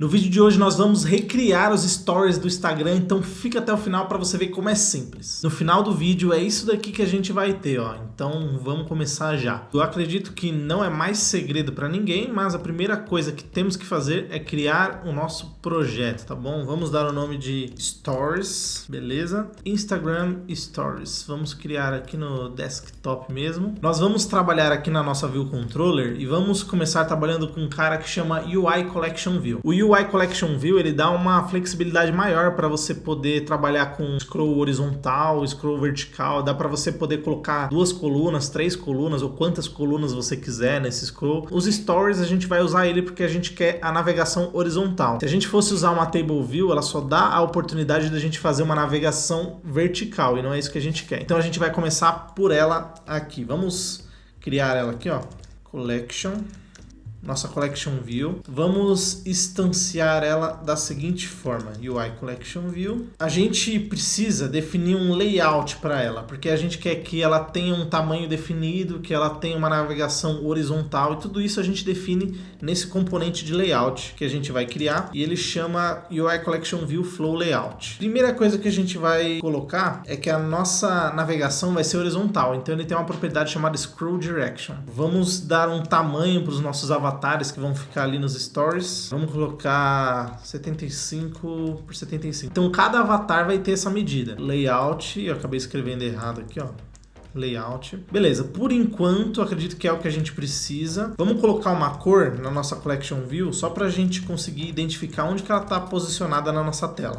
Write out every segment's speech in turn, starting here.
No vídeo de hoje nós vamos recriar os stories do Instagram, então fica até o final para você ver como é simples. No final do vídeo é isso daqui que a gente vai ter, ó. Então vamos começar já. Eu acredito que não é mais segredo para ninguém, mas a primeira coisa que temos que fazer é criar o nosso projeto, tá bom? Vamos dar o nome de Stories, beleza? Instagram Stories. Vamos criar aqui no desktop mesmo. Nós vamos trabalhar aqui na nossa View Controller e vamos começar trabalhando com um cara que chama UI Collection View. O UI Collection View, ele dá uma flexibilidade maior para você poder trabalhar com scroll horizontal, scroll vertical, dá para você poder colocar 2 colunas, 3 colunas ou quantas colunas você quiser nesse scroll. Os stories a gente vai usar ele porque a gente quer a navegação horizontal. Se a gente fosse usar uma table view, ela só dá a oportunidade de a gente fazer uma navegação vertical e não é isso que a gente quer. Então a gente vai começar por ela aqui. Vamos criar ela aqui, ó, Collection. Nossa Collection View. Vamos instanciar ela da seguinte forma, UI Collection View. A gente precisa definir um layout para ela, porque a gente quer que ela tenha um tamanho definido, que ela tenha uma navegação horizontal, e tudo isso a gente define nesse componente de layout que a gente vai criar, e ele chama UI Collection View Flow Layout. Primeira coisa que a gente vai colocar é que a nossa navegação vai ser horizontal, então ele tem uma propriedade chamada Scroll Direction. Vamos dar um tamanho para os nossos avatares que vão ficar ali nos stories. Vamos colocar 75 por 75. Então cada avatar vai ter essa medida. Layout, eu acabei escrevendo errado aqui, ó. Layout. Beleza, por enquanto acredito que é o que a gente precisa. Vamos colocar uma cor na nossa Collection View só para a gente conseguir identificar onde que ela está posicionada na nossa tela.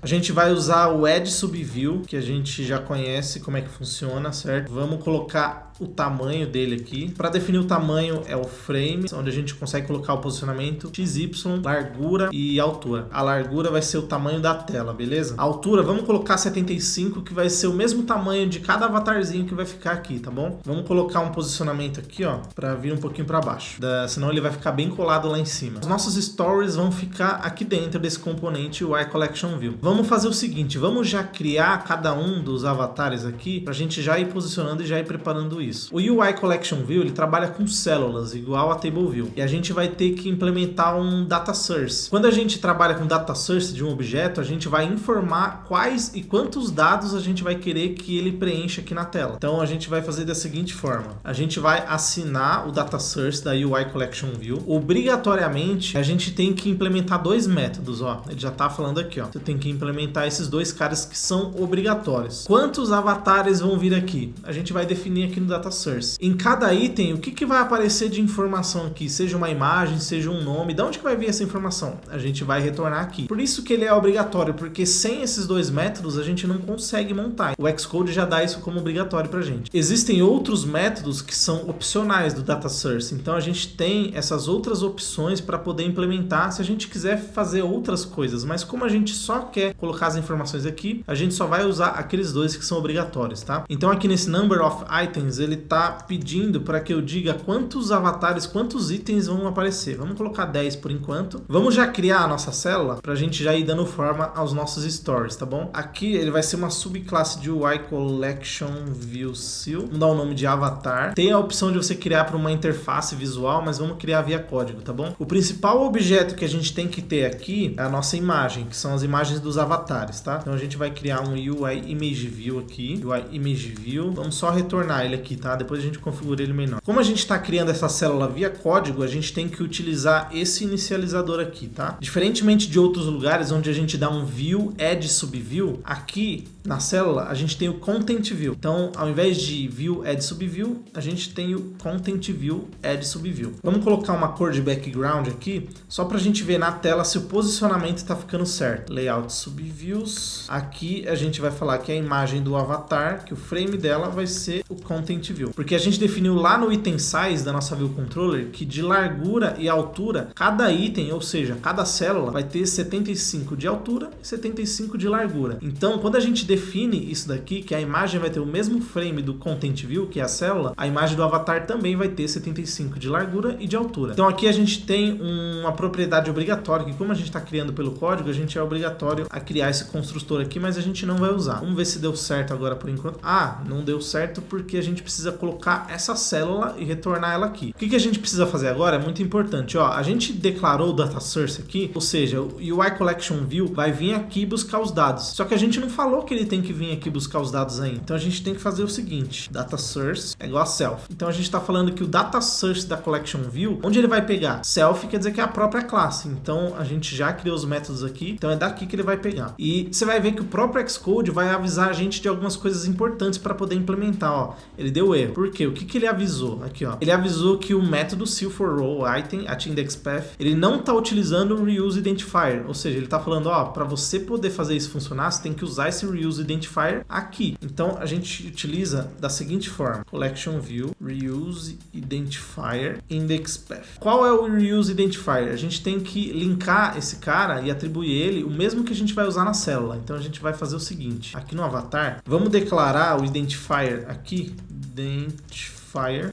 A gente vai usar o Add Subview, que a gente já conhece como é que funciona, certo? Vamos colocar o tamanho dele aqui. Para definir o tamanho é o frame, onde a gente consegue colocar o posicionamento XY, largura e altura. A largura vai ser o tamanho da tela, beleza? A altura, vamos colocar 75, que vai ser o mesmo tamanho de cada avatarzinho que vai ficar aqui, tá bom? Vamos colocar um posicionamento aqui, ó, para vir um pouquinho para baixo. Senão ele vai ficar bem colado lá em cima. Os nossos stories vão ficar aqui dentro desse componente UI Collection View. Vamos fazer o seguinte, vamos já criar cada um dos avatares aqui para a gente já ir posicionando e já ir preparando isso. O UI Collection View, ele trabalha com células, igual a Table View. E a gente vai ter que implementar um Data Source. Quando a gente trabalha com Data Source de um objeto, a gente vai informar quais e quantos dados a gente vai querer que ele preencha aqui na tela. Então a gente vai fazer da seguinte forma. A gente vai assinar o Data Source da UI Collection View. Obrigatoriamente, a gente tem que implementar 2 métodos, ó. Ele já está falando aqui, ó. Você tem que implementar esses 2 caras que são obrigatórios. Quantos avatares vão vir aqui? A gente vai definir aqui no Data Source. Em cada item, o que vai aparecer de informação aqui? Seja uma imagem, seja um nome. De onde que vai vir essa informação? A gente vai retornar aqui. Por isso que ele é obrigatório, porque sem esses 2 métodos a gente não consegue montar. O Xcode já dá isso como obrigatório pra gente. Existem outros métodos que são opcionais do Data Source. Então a gente tem essas outras opções para poder implementar se a gente quiser fazer outras coisas. Mas como a gente só quer colocar as informações aqui, a gente só vai usar aqueles 2 que são obrigatórios, tá? Então aqui nesse Number of Items, ele tá pedindo para que eu diga quantos avatares, quantos itens vão aparecer. Vamos colocar 10 por enquanto. Vamos já criar a nossa célula para a gente já ir dando forma aos nossos stories, tá bom? Aqui ele vai ser uma subclasse de UI Collection View Seal. Vamos dar o nome de avatar. Tem a opção de você criar para uma interface visual, mas vamos criar via código, tá bom? O principal objeto que a gente tem que ter aqui é a nossa imagem, que são as imagens dos avatares, tá? Então a gente vai criar um UI Image View aqui. UI Image View. Vamos só retornar ele aqui, tá? Depois a gente configura ele menor. Como a gente está criando essa célula via código, a gente tem que utilizar esse inicializador aqui, tá? Diferentemente de outros lugares onde a gente dá um view, add subview, aqui na célula a gente tem o content view. Então, ao invés de view, add subview, a gente tem o content view, add subview. Vamos colocar uma cor de background aqui, só para a gente ver na tela se o posicionamento está ficando certo. Layout subviews. Aqui a gente vai falar que é a imagem do avatar, que o frame dela vai ser o content view. Porque a gente definiu lá no item size da nossa View Controller que de largura e altura, cada item, ou seja, cada célula, vai ter 75 de altura e 75 de largura. Então, quando a gente define isso daqui, que a imagem vai ter o mesmo frame do Content View, que é a célula, a imagem do avatar também vai ter 75 de largura e de altura. Então, aqui a gente tem uma propriedade obrigatória, que como a gente está criando pelo código, a gente é obrigatório a criar esse construtor aqui, mas a gente não vai usar. Vamos ver se deu certo agora por enquanto. Ah, não deu certo porque a gente precisa precisa colocar essa célula e retornar ela aqui. O que a gente precisa fazer agora é muito importante. Ó, a gente declarou o data source aqui, ou seja, o UI Collection View vai vir aqui buscar os dados. Só que a gente não falou que ele tem que vir aqui buscar os dados ainda. Então a gente tem que fazer o seguinte, data source é igual a self. Então a gente está falando que o data source da Collection View, onde ele vai pegar? Self quer dizer que é a própria classe. Então a gente já criou os métodos aqui, então é daqui que ele vai pegar. E você vai ver que o próprio Xcode vai avisar a gente de algumas coisas importantes para poder implementar. Ó, ele deu erro. Por quê? O que ele avisou? Aqui, ó. Ele avisou que o método seal4rowItem at indexPath, ele não está utilizando o reuse identifier. Ou seja, ele está falando, ó, para você poder fazer isso funcionar, você tem que usar esse reuse identifier aqui. Então a gente utiliza da seguinte forma: collection view reuse identifier indexPath. Qual é o reuse identifier? A gente tem que linkar esse cara e atribuir ele o mesmo que a gente vai usar na célula. Então a gente vai fazer o seguinte, aqui no avatar, vamos declarar o identifier aqui,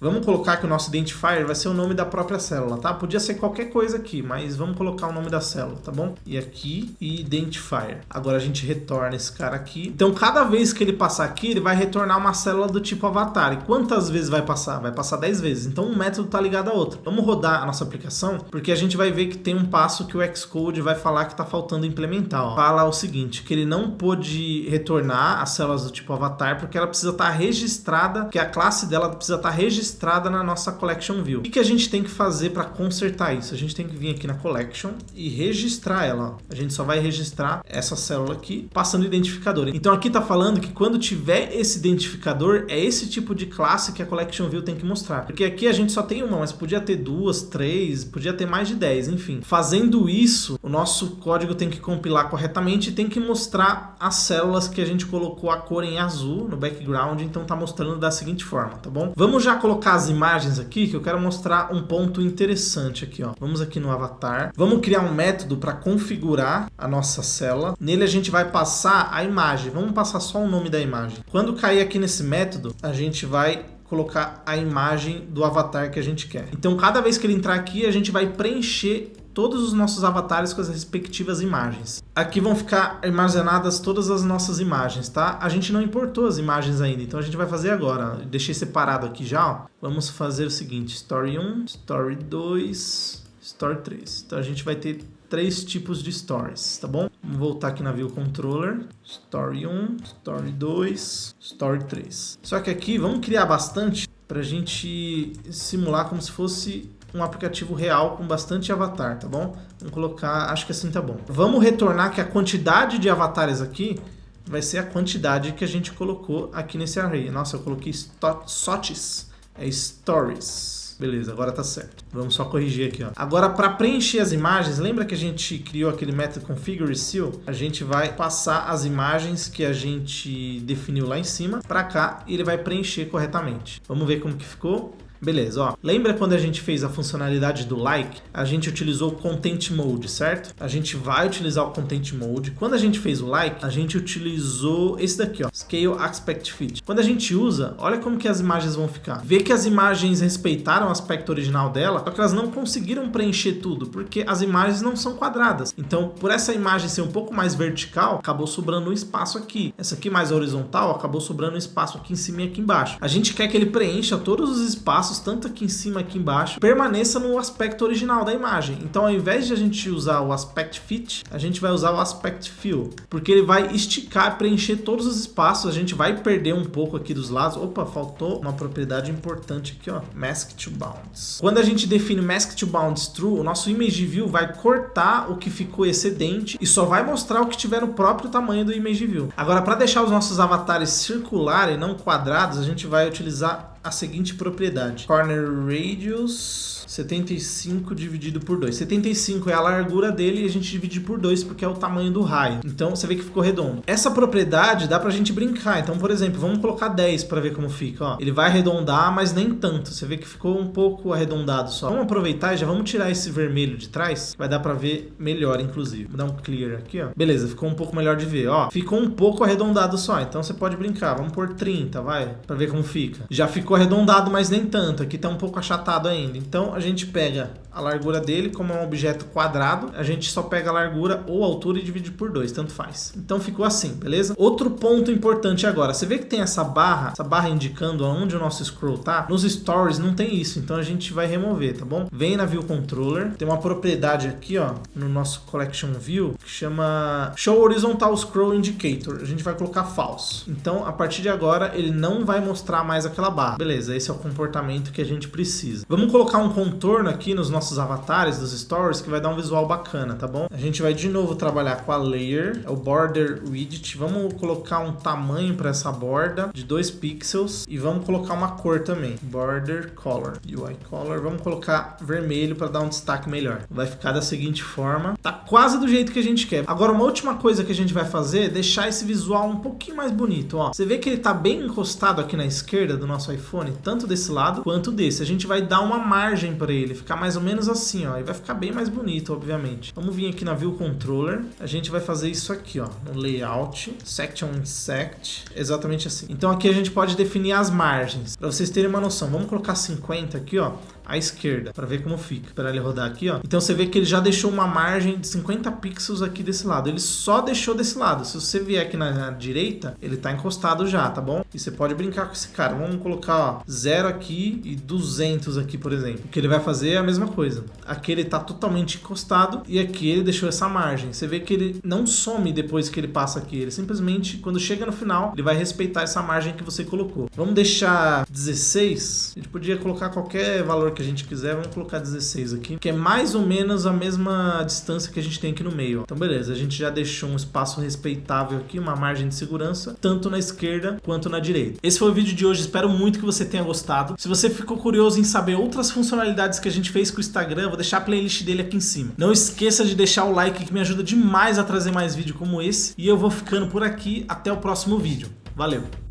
vamos colocar que o nosso identifier vai ser o nome da própria célula, tá? Podia ser qualquer coisa aqui, mas vamos colocar o nome da célula, tá bom? E aqui, identifier. Agora a gente retorna esse cara aqui. Então, cada vez que ele passar aqui, ele vai retornar uma célula do tipo avatar. E quantas vezes vai passar? Vai passar 10 vezes. Então, um método está ligado a outro. Vamos rodar a nossa aplicação, porque a gente vai ver que tem um passo que o Xcode vai falar que está faltando implementar. Ó. Fala o seguinte, que ele não pôde retornar as células do tipo avatar, porque ela precisa estar registrada, que a classe dela precisa estar registrada na nossa Collection View. O que a gente tem que fazer para consertar isso? A gente tem que vir aqui na Collection e registrar ela. Ó. A gente só vai registrar essa célula aqui, passando o identificador. Então aqui está falando que quando tiver esse identificador, é esse tipo de classe que a Collection View tem que mostrar. Porque aqui a gente só tem uma, mas podia ter 2, 3, podia ter mais de 10, enfim. Fazendo isso, o nosso código tem que compilar corretamente e tem que mostrar as células que a gente colocou a cor em azul no background, então tá mostrando da seguinte forma, tá bom? Vamos já colocar as imagens aqui, que eu quero mostrar um ponto interessante aqui, ó. Vamos aqui no avatar. Vamos criar um método para configurar a nossa célula. Nele a gente vai passar a imagem. Vamos passar só o nome da imagem. Quando cair aqui nesse método, a gente vai colocar a imagem do avatar que a gente quer. Então, cada vez que ele entrar aqui, a gente vai preencher todos os nossos avatares com as respectivas imagens. Aqui vão ficar armazenadas todas as nossas imagens, tá? A gente não importou as imagens ainda, então a gente vai fazer agora. Deixei separado aqui já, ó. Vamos fazer o seguinte, Story 1, Story 2, Story 3. Então a gente vai ter 3 tipos de stories, tá bom? Vamos voltar aqui na View Controller. Story 1, Story 2, Story 3. Só que aqui vamos criar bastante pra gente simular como se fosse um aplicativo real com bastante avatar, tá bom? Vamos colocar, acho que assim tá bom. Vamos retornar que a quantidade de avatares aqui vai ser a quantidade que a gente colocou aqui nesse array. Nossa, eu coloquei SOTs, é stories. Beleza, agora tá certo. Vamos só corrigir aqui, ó. Agora, para preencher as imagens, lembra que a gente criou aquele método configure seal? A gente vai passar as imagens que a gente definiu lá em cima para cá e ele vai preencher corretamente. Vamos ver como que ficou? Beleza, ó. Lembra quando a gente fez a funcionalidade do like? A gente utilizou o Content Mode, certo? A gente vai utilizar o Content Mode. Quando a gente fez o like, a gente utilizou esse daqui, ó. Scale Aspect Fit. Quando a gente usa, olha como que as imagens vão ficar. Vê que as imagens respeitaram o aspecto original dela, só que elas não conseguiram preencher tudo, porque as imagens não são quadradas. Então, por essa imagem ser um pouco mais vertical, acabou sobrando um espaço aqui. Essa aqui mais horizontal, acabou sobrando um espaço aqui em cima e aqui embaixo. A gente quer que ele preencha todos os espaços, tanto aqui em cima aqui embaixo, permaneça no aspecto original da imagem. Então, ao invés de a gente usar o Aspect Fit, a gente vai usar o Aspect Fill, porque ele vai esticar, preencher todos os espaços. A gente vai perder um pouco aqui dos lados. Opa, faltou uma propriedade importante aqui, ó, Mask to Bounds. Quando a gente define Mask to Bounds True, o nosso Image View vai cortar o que ficou excedente e só vai mostrar o que tiver no próprio tamanho do Image View. Agora, para deixar os nossos avatares circulares e não quadrados, a gente vai utilizar a seguinte propriedade. Corner Radius 75 dividido por 2. 75 é a largura dele e a gente divide por 2 porque é o tamanho do raio. Então você vê que ficou redondo. Essa propriedade dá pra gente brincar. Então, por exemplo, vamos colocar 10 para ver como fica. Ó, ele vai arredondar, mas nem tanto. Você vê que ficou um pouco arredondado só. Vamos aproveitar e já vamos tirar esse vermelho de trás. Vai dar pra ver melhor, inclusive. Vou dar um clear aqui, ó. Beleza, ficou um pouco melhor de ver. Ó, ficou um pouco arredondado só. Então você pode brincar. Vamos pôr 30, vai, pra ver como fica. Já ficou arredondado, mas nem tanto. Aqui tá um pouco achatado ainda. Então a gente pega a largura dele, como é um objeto quadrado, a gente só pega a largura ou a altura e divide por 2, tanto faz. Então ficou assim, beleza? Outro ponto importante agora, você vê que tem essa barra indicando aonde o nosso scroll tá? Nos stories não tem isso, então a gente vai remover, tá bom? Vem na View Controller, tem uma propriedade aqui, ó, no nosso Collection View, que chama Show Horizontal Scroll Indicator. A gente vai colocar false. Então, a partir de agora, ele não vai mostrar mais aquela barra. Beleza, esse é o comportamento que a gente precisa. Vamos colocar um contorno aqui nos nossos avatares dos stories, que vai dar um visual bacana, tá bom? A gente vai de novo trabalhar com a Layer, é o Border Widget. Vamos colocar um tamanho para essa borda de 2 pixels e vamos colocar uma cor também. Border Color, UI Color. Vamos colocar vermelho para dar um destaque melhor. Vai ficar da seguinte forma. Tá quase do jeito que a gente quer. Agora, uma última coisa que a gente vai fazer é deixar esse visual um pouquinho mais bonito, ó. Você vê que ele tá bem encostado aqui na esquerda do nosso iPhone, tanto desse lado quanto desse. A gente vai dar uma margem para ele, ficar mais ou menos assim, ó. E vai ficar bem mais bonito, obviamente. Vamos vir aqui na View Controller. A gente vai fazer isso aqui, ó. No Layout, Section Insect, exatamente assim. Então aqui a gente pode definir as margens, para vocês terem uma noção. Vamos colocar 50 aqui, ó, à esquerda, para ver como fica. Esperar ele rodar aqui, ó. Então você vê que ele já deixou uma margem de 50 pixels aqui desse lado. Ele só deixou desse lado. Se você vier aqui na direita, ele tá encostado já, tá bom? E você pode brincar com esse cara. Vamos colocar, ó, 0 aqui e 200 aqui, por exemplo. O que ele vai fazer é a mesma coisa. Aqui ele tá totalmente encostado e aqui ele deixou essa margem. Você vê que ele não some depois que ele passa aqui. Ele simplesmente, quando chega no final, ele vai respeitar essa margem que você colocou. Vamos deixar 16. A gente podia colocar qualquer valor que a gente quiser. Vamos colocar 16 aqui, que é mais ou menos a mesma distância que a gente tem aqui no meio, ó. Então beleza, a gente já deixou um espaço respeitável aqui, uma margem de segurança, tanto na esquerda quanto na direita. Esse foi o vídeo de hoje, espero muito que você tenha gostado. Se você ficou curioso em saber outras funcionalidades que a gente fez com o Instagram, eu vou deixar a playlist dele aqui em cima. Não esqueça de deixar o like, que me ajuda demais a trazer mais vídeo como esse, e eu vou ficando por aqui, até o próximo vídeo. Valeu!